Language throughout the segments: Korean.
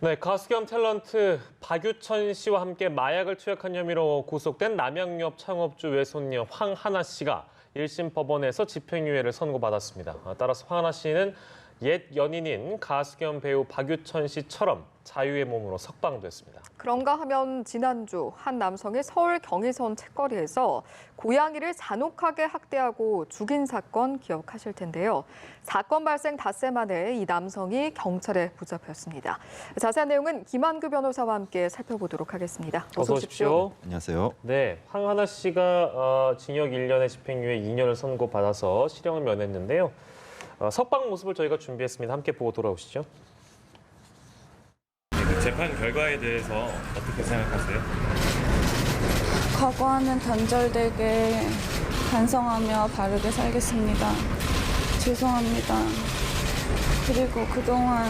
네, 가수 겸 탤런트 박유천 씨와 함께 마약을 투약한 혐의로 구속된 남양유업 창업주 외손녀 황하나 씨가 1심 법원에서 집행유예를 선고받았습니다. 따라서 황하나 씨는 옛 연인인 가수 겸 배우 박유천 씨처럼 자유의 몸으로 석방됐습니다. 그런가 하면 지난주 한 남성이 서울 경의선 책거리에서 고양이를 잔혹하게 학대하고 죽인 사건 기억하실 텐데요. 사건 발생 닷새 만에 이 남성이 경찰에 붙잡혔습니다. 자세한 내용은 김한규 변호사와 함께 살펴보도록 하겠습니다. 어서 오십시오. 안녕하세요. 네, 황하나 씨가 징역 1년에 집행유예 2년을 선고받아서 실형을 면했는데요. 석방 모습을 저희가 준비했습니다. 함께 보고 돌아오시죠. 재판 결과에 대해서 어떻게 생각하세요? 과거와는 단절되게 반성하며 바르게 살겠습니다. 죄송합니다. 그리고 그동안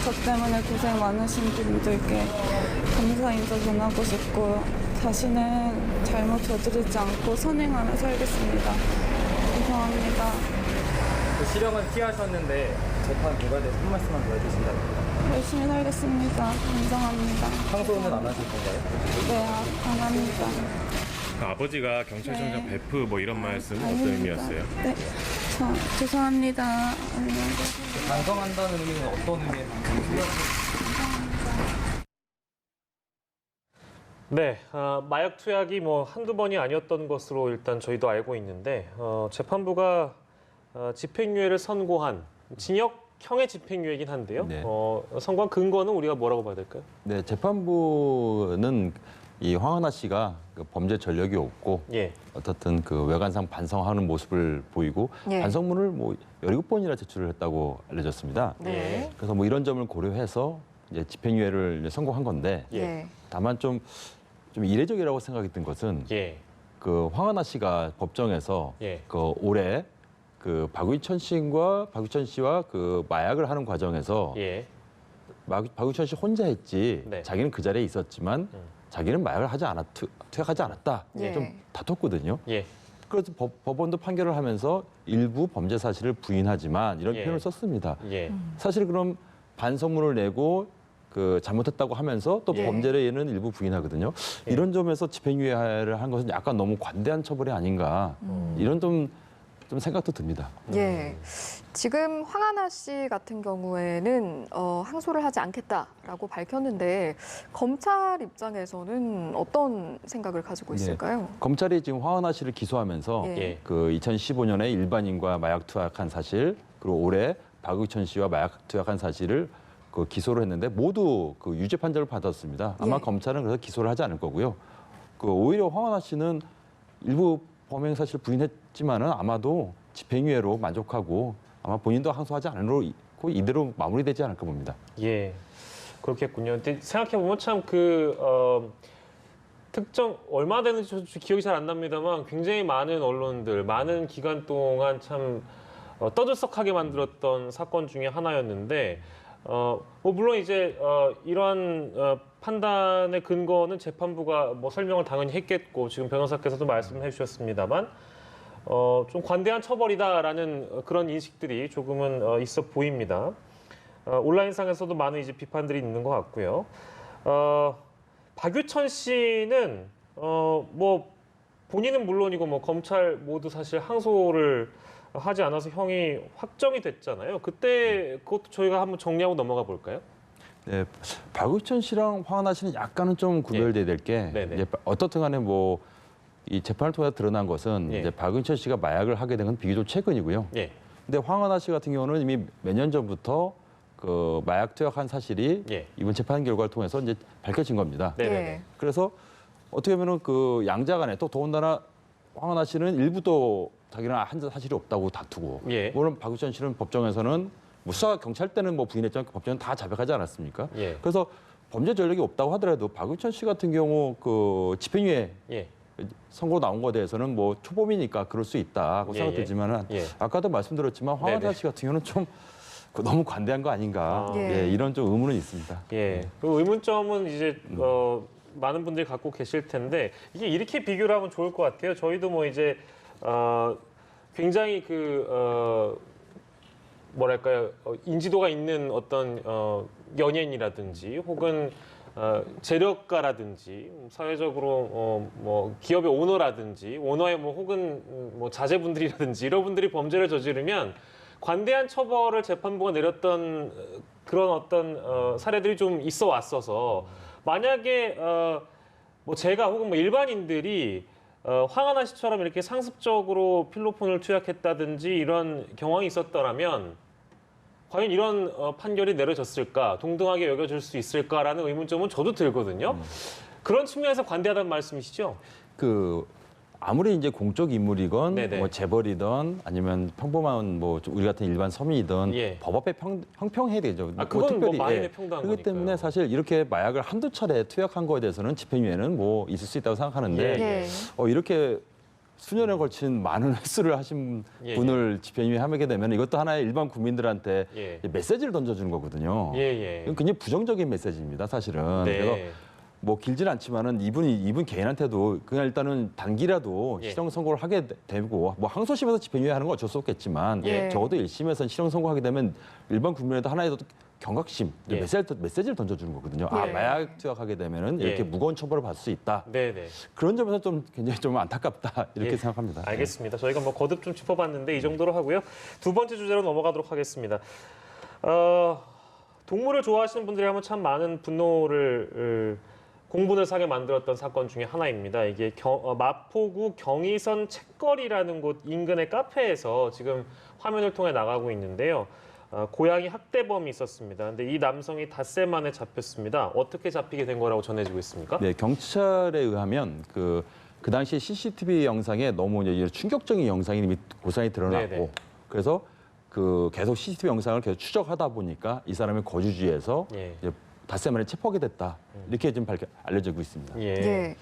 저 때문에 고생 많으신 분들께 감사 인사 전하고 싶고 다시는 잘못 저지르지 않고 선행하며 살겠습니다. 죄송합니다. 그 실형은 피하셨는데 재판 결과에 대해서 한 말씀만 더 해주신다면 열심히 살겠습니다. 반성합니다. 항소는 안 하실 건가요? 네, 안 합니다. 그 아버지가 경찰청장 네. 베프 뭐 이런 말씀 어떤 아닙니다. 의미였어요? 네, 죄송합니다. 반성한다는 의미는 어떤 의미예요? 네, 마약 투약이 한두 번이 아니었던 것으로 일단 저희도 알고 있는데 재판부가 집행유예를 선고한 징역형의 집행유예이긴 한데요. 네. 선고한 근거는 우리가 뭐라고 봐야 될까요? 네, 재판부는 이 황하나 씨가 그 범죄 전력이 없고 예, 어떻든 그 외관상 반성하는 모습을 보이고 예. 반성문을 17번이나 제출을 했다고 알려졌습니다. 네. 그래서 이런 점을 고려해서 이제 집행유예를 이제 선고한 건데 예. 다만 좀 이례적이라고 생각이 든 것은 예, 그 황하나 씨가 법정에서 예. 그 올해 그 박유천 씨와 그 마약을 하는 과정에서 예, 박유천 씨 혼자 했지 네. 자기는 그 자리에 있었지만 자기는 마약을 투약하지 않았다. 예. 좀 다퉜거든요. 예, 그래서 법원도 판결을 하면서 일부 범죄 사실을 부인하지만 이런 예. 표현을 썼습니다. 예, 사실 그럼 반성문을 내고 그 잘못했다고 하면서 또 예. 범죄를 일부 부인하거든요. 예. 이런 점에서 집행유예를 한 것은 약간 너무 관대한 처벌이 아닌가 이런 좀 생각도 듭니다. 예. 지금 황하나 씨 같은 경우에는 항소를 하지 않겠다라고 밝혔는데 검찰 입장에서는 어떤 생각을 가지고 있을까요? 검찰이 지금 황하나 씨를 기소하면서 예. 예, 그 2015년에 일반인과 마약 투약한 사실 그리고 올해 박유천 씨와 마약 투약한 사실을 그 기소를 했는데 모두 그 유죄 판정을 받았습니다. 아마 예. 검찰은 그래서 기소를 하지 않을 거고요. 그 오히려 황하나 씨는 일부 범행 사실 부인했지만은 아마도 집행유예로 만족하고 아마 본인도 항소하지 않으로 이대로 마무리되지 않을까 봅니다. 예, 그렇겠군요. 근데 생각해보면 참 특정 얼마 되는지 저 기억이 잘 안 납니다만 굉장히 많은 언론들, 많은 기간 동안 참 떠들썩하게 만들었던 사건 중에 하나였는데 물론 이제 이러한 판단의 근거는 재판부가 설명을 당연히 했겠고 지금 변호사께서도 말씀해 주셨습니다만 좀 관대한 처벌이다라는 그런 인식들이 조금은 있어 보입니다. 온라인상에서도 많은 이제 비판들이 있는 것 같고요. 박유천 씨는 본인은 물론이고 검찰 모두 사실 항소를 하지 않아서 형이 확정이 됐잖아요. 그때 그것도 저희가 한번 정리하고 넘어가 볼까요? 네, 박유천 씨랑 황하나 씨는 약간은 좀 구별돼야 될 게 네네. 이제 어떻든 간에 이 재판을 통해 드러난 것은 예. 이제 박유천 씨가 마약을 하게 된 건 비교적 최근이고요. 예, 근데 황하나 씨 같은 경우는 이미 몇 년 전부터 그 마약 투약한 사실이 예. 이번 재판 결과를 통해서 이제 밝혀진 겁니다. 네네네. 예. 그래서 어떻게 보면은 그 양자간에 또 더군다나 황하나 씨는 일부도 자기는 한 사실이 없다고 다투고, 예. 물론 박유천 씨는 법정에서는 수사 경찰 때는 부인했지만 법정은 다 자백하지 않았습니까? 예. 그래서 범죄 전력이 없다고 하더라도 박유천 씨 같은 경우 그 집행유예 예. 선고 나온 거에 대해서는 초범이니까 그럴 수 있다고 예, 생각되지만은 예. 아까도 말씀드렸지만 황하나 네네. 씨 같은 경우는 좀 너무 관대한 거 아닌가 예. 이런 좀 의문은 있습니다. 예. 그 의문점은 이제 많은 분들이 갖고 계실 텐데 이게 이렇게 비교를 하면 좋을 것 같아요. 저희도 이제 굉장히 뭐랄까요 인지도가 있는 어떤 연예인이라든지 혹은 재력가라든지 사회적으로 뭐 기업의 오너라든지 오너의 뭐 혹은 뭐 자제분들이라든지 이런 분들이 범죄를 저지르면 관대한 처벌을 재판부가 내렸던 그런 어떤 사례들이 좀 있어 왔어서 만약에 뭐 제가 혹은 뭐 일반인들이 황하나 씨처럼 이렇게 상습적으로 필로폰을 투약했다든지 이런 경황이 있었더라면 과연 이런 판결이 내려졌을까, 동등하게 여겨질 수 있을까라는 의문점은 저도 들거든요. 그런 측면에서 관대하다는 말씀이시죠? 아무리 이제 공적 인물이건 네네. 뭐 재벌이든 아니면 평범한 뭐 우리 같은 일반 서민이든 예. 법 앞에 형평해야 되죠. 그건 뭐 만인의 평등한 그렇기 거니까요. 때문에 사실 이렇게 마약을 한두 차례 투약한 거에 대해서는 집행유예는 뭐 있을 수 있다고 생각하는데 예. 예. 이렇게 수년에 걸친 많은 횟수를 하신 예, 분을 집행유예 하게 되면 이것도 하나의 일반 국민들한테 예. 메시지를 던져주는 거거든요. 예. 이건 굉장히 부정적인 메시지입니다, 사실은. 네. 그래서 뭐 길진 않지만은 이분 개인한테도 그냥 일단은 단기라도 예. 실형 선고를 하게 되고 뭐 항소심에서 집행유예 하는 건 어쩔 수 없겠지만 예. 적어도 1심에서는 실형 선고하게 되면 일반 국민에도 하나의 경각심, 예. 메시지를 던져주는 거거든요. 아, 예. 마약 투약하게 되면은 이렇게 예. 무거운 처벌을 받을 수 있다. 네네. 그런 점에서 좀 굉장히 좀 안타깝다 이렇게 예. 생각합니다. 알겠습니다. 저희가 뭐 거듭 좀 짚어봤는데 이 정도로 하고요. 두 번째 주제로 넘어가도록 하겠습니다. 동물을 좋아하시는 분들이 참 많은 분노를 공분을 사게 만들었던 사건 중에 하나입니다. 이게 마포구 경의선 책거리라는 곳 인근의 카페에서 지금 화면을 통해 나가고 있는데요. 고양이 학대범이 있었습니다. 근데 이 남성이 닷새 만에 잡혔습니다. 어떻게 잡히게 된 거라고 전해지고 있습니까? 네, 경찰에 의하면 그 당시 CCTV 영상에 너무 이제 충격적인 영상이 이미 고스란히 드러났고 네네. 그래서 계속 CCTV 영상을 계속 추적하다 보니까 이 사람의 거주지에서 예. 이제 닷새 만에 체포하게 됐다 이렇게 지금 알려지고 있습니다. 예. 예.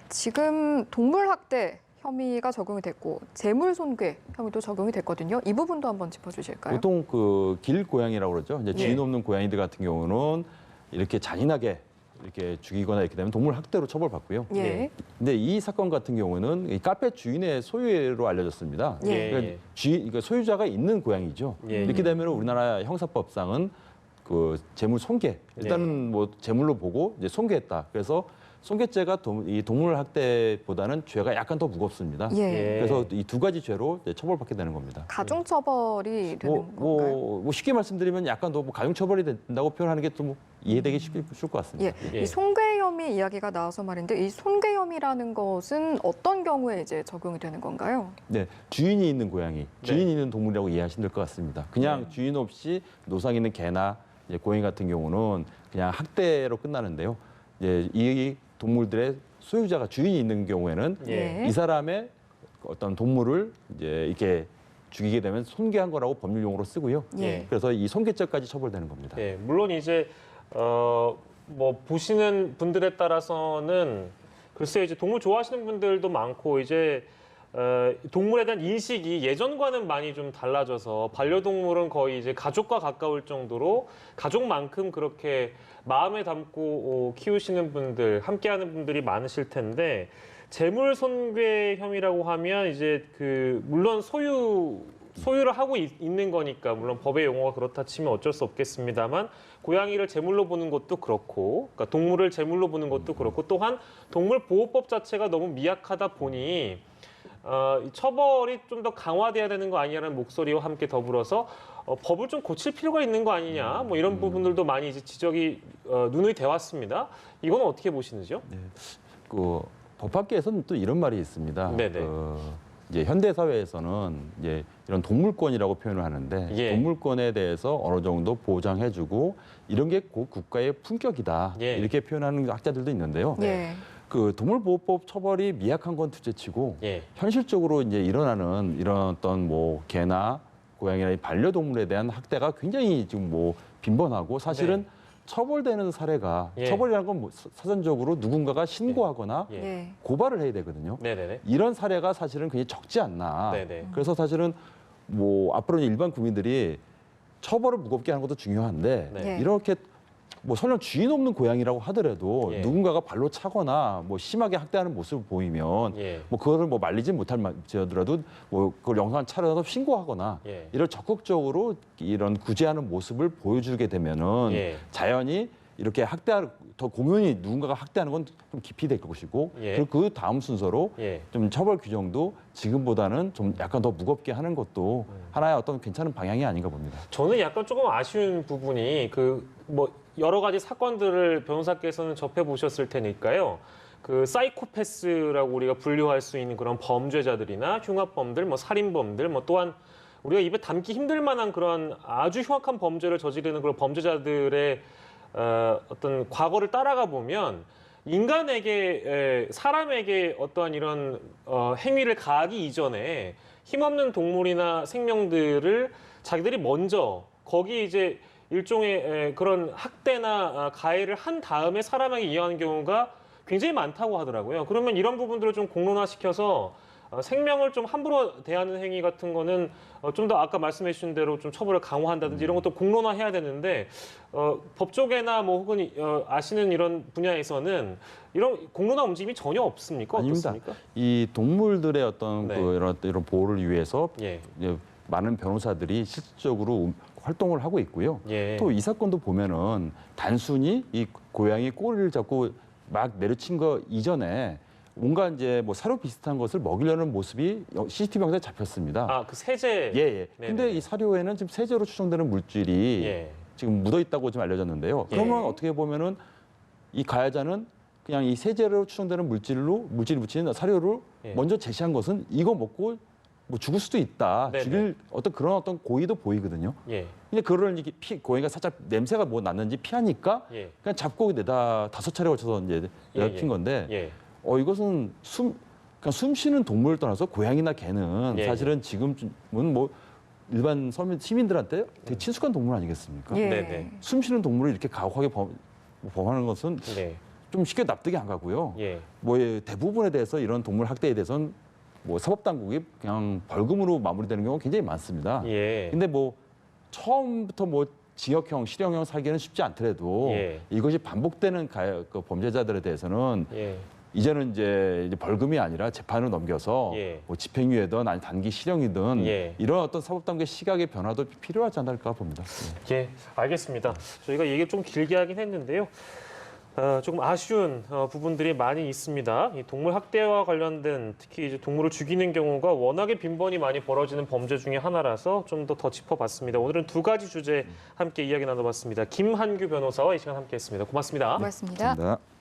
지금 동물 학대 혐의가 적용이 됐고 재물 손괴 혐의도 적용이 됐거든요. 이 부분도 한번 짚어주실까요? 보통 그 길 고양이라고 그러죠. 이제 주인 예. 없는 고양이들 같은 경우는 이렇게 잔인하게 이렇게 죽이거나 이렇게 되면 동물 학대로 처벌받고요. 예. 네. 근데 이 사건 같은 경우는 이 카페 주인의 소유로 알려졌습니다. 예. 그러니까 그러니까 소유자가 있는 고양이죠. 예. 이렇게 되면 우리나라 형사법상은 그 재물 손괴 일단은 뭐 재물로 보고 이제 손괴했다. 그래서 손괴죄가 이 동물 학대보다는 죄가 약간 더 무겁습니다. 예. 예. 그래서 이 두 가지 죄로 이제 처벌받게 되는 겁니다. 가중처벌이 되는 건가요? 뭐 쉽게 말씀드리면 약간 더 뭐 가중처벌이 된다고 표현하는 게 좀 이해되기 쉬울 것 같습니다. 예. 예. 이 손괴 혐의 이야기가 나와서 말인데 이 손괴 혐의라는 것은 어떤 경우에 이제 적용이 되는 건가요? 네, 주인이 있는 고양이, 주인이 있는 동물이라고 이해하시면 될 것 같습니다. 그냥 주인 없이 노상 있는 개나 이제 고양이 같은 경우는 그냥 학대로 끝나는데요. 이제 이 동물들의 소유자가 주인이 있는 경우에는 예. 이 사람의 어떤 동물을 이제 이렇게 죽이게 되면 손괴한 거라고 법률 용어로 쓰고요. 예. 그래서 이 손괴죄까지 처벌되는 겁니다. 예, 물론 이제 뭐 보시는 분들에 따라서는 글쎄요, 이제 동물 좋아하시는 분들도 많고 이제 동물에 대한 인식이 예전과는 많이 좀 달라져서 반려동물은 거의 이제 가족과 가까울 정도로 가족만큼 그렇게 마음에 담고 키우시는 분들, 함께하는 분들이 많으실 텐데 재물 손괴 혐의라고 하면 이제 물론 소유를 하고 있는 거니까 물론 법의 용어가 그렇다 치면 어쩔 수 없겠습니다만 고양이를 제물로 보는 것도 그렇고 그러니까 동물을 제물로 보는 것도 그렇고 또한 동물보호법 자체가 너무 미약하다 보니 이 처벌이 좀 더 강화돼야 되는 거 아니냐는 목소리와 함께 더불어서 법을 좀 고칠 필요가 있는 거 아니냐 뭐 이런 부분들도 많이 이제 지적이 누누이 돼 왔습니다. 이건 어떻게 보시는지요? 그 법학계에서는 또 이런 말이 있습니다. 네네. 이제 현대 사회에서는 이제 이런 동물권이라고 표현을 하는데 예. 동물권에 대해서 어느 정도 보장해주고 이런 게 국가의 품격이다 예. 이렇게 표현하는 학자들도 있는데요. 예. 그 동물보호법 처벌이 미약한 건 둘째치고 예. 현실적으로 이제 일어나는 이런 어떤 뭐 개나 고양이나 이 반려동물에 대한 학대가 굉장히 지금 뭐 빈번하고 사실은 네. 처벌되는 사례가 예. 처벌이라는 건 뭐 사전적으로 누군가가 신고하거나 예. 예. 고발을 해야 되거든요. 네네네. 이런 사례가 사실은 굉장히 적지 않나. 네네. 그래서 사실은 뭐 앞으로는 일반 국민들이 처벌을 무겁게 하는 것도 중요한데 네. 이렇게 뭐 설령 주인 없는 고양이라고 하더라도 예. 누군가가 발로 차거나 뭐 심하게 학대하는 모습을 보이면 예. 뭐 그거를 뭐 말리지 못하더라도 뭐 그걸 영상 촬영해서 신고하거나 예. 이런 적극적으로 이런 구제하는 모습을 보여주게 되면은 예. 자연히 이렇게 더 공연히 누군가가 학대하는 건 좀 깊이 될 것이고 예. 그리고 그 다음 순서로 예. 좀 처벌 규정도 지금보다는 좀 약간 더 무겁게 하는 것도 하나의 어떤 괜찮은 방향이 아닌가 봅니다. 저는 약간 조금 아쉬운 부분이 뭐 여러 가지 사건들을 변호사께서는 접해 보셨을 테니까요. 그 사이코패스라고 우리가 분류할 수 있는 그런 범죄자들이나 흉악범들, 뭐 살인범들, 뭐 또한 우리가 입에 담기 힘들 만한 그런 아주 흉악한 범죄를 저지르는 그런 범죄자들의 어떤 과거를 따라가 보면 사람에게 어떠한 이런 행위를 가하기 이전에 힘없는 동물이나 생명들을 자기들이 먼저 거기 이제 일종의 그런 학대나 가해를 한 다음에 사람에게 이용하는 경우가 굉장히 많다고 하더라고요. 그러면 이런 부분들을 좀 공론화시켜서 생명을 좀 함부로 대하는 행위 같은 거는 좀 더 아까 말씀해 주신 대로 좀 처벌을 강화한다든지 이런 것도 공론화해야 되는데 법 쪽에나 뭐 혹은 아시는 이런 분야에서는 이런 공론화 움직임이 전혀 없습니까? 아닙니다. 어떻습니까? 이 동물들의 어떤 네. 이런 보호를 위해서 예. 이제 많은 변호사들이 실질적으로 활동을 하고 있고요. 예. 또 이 사건도 보면은 단순히 이 고양이 꼬리를 잡고 막 내려친 거 이전에 뭔가 이제 뭐 사료 비슷한 것을 먹이려는 모습이 CCTV 영상에 잡혔습니다. 아, 그 세제. 예, 예. 네네네. 근데 이 사료에는 지금 세제로 추정되는 물질이 예. 지금 묻어 있다고 좀 알려졌는데요. 예. 그러면 어떻게 보면은 이 가해자는 그냥 이 세제로 추정되는 물질이 묻힌 사료를 예. 먼저 제시한 것은 이거 먹고 뭐 죽을 수도 있다. 네네. 죽일 어떤 고의도 보이거든요. 예. 근데 그거를 이렇게 고양이가 살짝 냄새가 뭐 났는지 피하니까 예. 그냥 잡고 내다 5차례 걸쳐서 이제 내다 핀 건데 예. 이것은 그냥 숨 쉬는 동물을 떠나서 고양이나 개는 예. 사실은 지금은 뭐 일반 시민들한테 되게 친숙한 동물 아니겠습니까? 예. 네네. 숨 쉬는 동물을 이렇게 가혹하게 범하는 것은 네. 좀 쉽게 납득이 안 가고요. 예. 뭐 대부분에 대해서 이런 동물 학대에 대해서는 뭐 사법당국이 그냥 벌금으로 마무리되는 경우가 굉장히 많습니다. 예. 근데 뭐 처음부터 뭐 징역형, 실형형 살기는 쉽지 않더라도 예. 이것이 반복되는 그 범죄자들에 대해서는 예. 이제는 이제 벌금이 아니라 재판을 넘겨서 예. 뭐 집행유예든 아니 단기 실형이든 예. 이런 어떤 사법당국의 시각의 변화도 필요하지 않을까 봅니다. 예, 알겠습니다. 저희가 얘기 좀 길게 하긴 했는데요. 조금 아쉬운 부분들이 많이 있습니다. 이 동물 학대와 관련된 특히 이제 동물을 죽이는 경우가 워낙에 빈번히 많이 벌어지는 범죄 중에 하나라서 좀 더 짚어봤습니다. 오늘은 두 가지 주제 함께 이야기 나눠봤습니다. 김한규 변호사와 이 시간 함께했습니다. 고맙습니다. 고맙습니다. 감사합니다.